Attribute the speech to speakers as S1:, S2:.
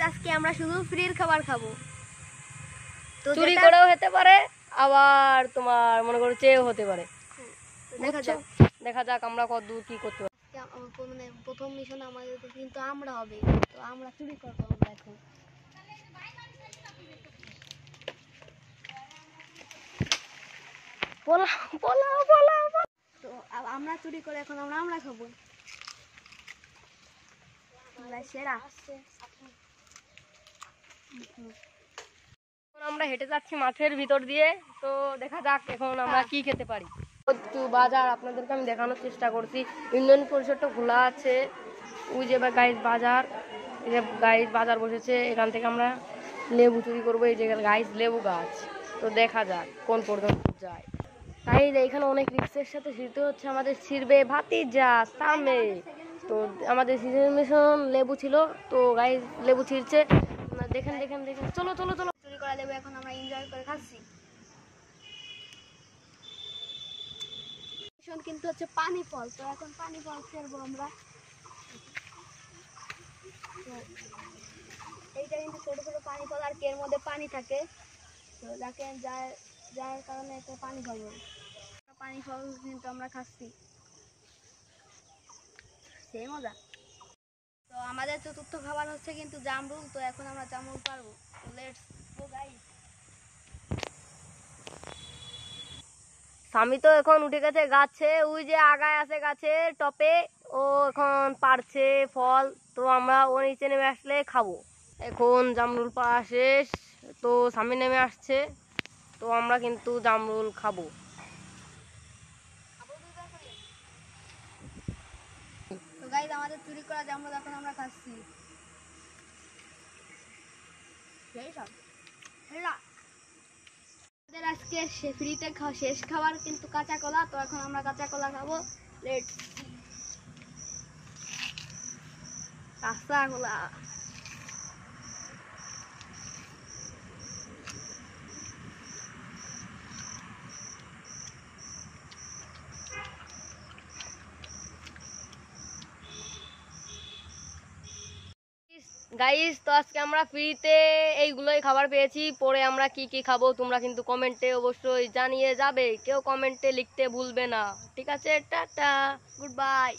S1: আজকে আমরা শুধু ফ্রির খাবার খাবো। তো
S2: চুরি করেও হতে পারে, আবার তোমার মনে করো চেয়েও হতে পারে। দেখা যাক আমরা কতদূর কি করতে পারি।
S1: মানে প্রথম মিশন আমাদের কিন্তু আমরা হবে, তো আমরা চুরি করবো। আমরা এখন তো আমরা চুরি করে এখন আমরা খাবো। সেরা
S2: আমরা হেঁটে যাচ্ছি মাঠের ভিতর দিয়ে, তো দেখা যাক এখন আমরা কি খেতে পারি। একটু বাজার আপনাদেরকে আমি দেখানোর চেষ্টা করছি। ইউনিয়ন পরিষদটা খোলা আছে, ওই যে গাইস বাজার, এই যে গাইস বাজার বসেছে, এখান থেকে আমরা লেবু চুরি করবো। এই যে গাইস লেবু গাছ, তো দেখা যাক কোন পর্যন্ত যায়। তাই এখানে অনেক রিক্সের সাথে ছিঁড়তে হচ্ছে, আমাদের ছিঁড়বে ভাতিজা সামনে। তো আমাদের সিজন মিশন লেবু ছিল, তো গাইস লেবু ছিঁড়ছে, দেখেন দেখেন দেখেন। চলো চলো চলো,
S1: চুরি করা লেবু এখন আমরা এনজয় করে খাচ্ছি। কিন্তু হচ্ছে পানি ফল, তো এখন পানি ফল খেলবো আমরা। এইটা কিন্তু ছোট ছোট পানি ফল, আর এর মধ্যে পানি থাকে, তো দেখেন যার কারণে একটা পানি ফল বলে। পানি ফল কিন্তু আমরা খাচ্ছি, সেই মজা। তো আমাদের চতুর্থ খাবার হচ্ছে কিন্তু জামরুল, তো এখন আমরা জামরুল পারবো। Let's go guys.
S2: স্বামী তো এখন উঠে গেছে গাছে, ওই যে আগায় আছে গাছের টপে, ও এখন পারছে ফল, তো আমরা ও নিচে নেমে আসলে খাবো। এখন জামরুল পাড়া শেষ, তো স্বামী নেমে আসছে, তো আমরা কিন্তু জামরুল খাবো।
S1: তো গাইস আমাদের চুরি করা জামরুল এখন আমরা খাচ্ছি। আমাদের আজকে ফ্রিতে শেষ খাবার কিন্তু কাঁচা কলা, তো এখন আমরা কাঁচা কলা খাবো। লেটস কাঁচা কলা।
S2: গাইস, তো আজকে আমরা ফ্রিতে এইগুলোই খাবার পেয়েছি, পরে আমরা কি কি খাবো তোমরা কিন্তু কমেন্টে অবশ্যই জানিয়ে যাবে, কেউ কমেন্টে লিখতে ভুলবে না। ঠিক আছে, টাটা, গুড বাই।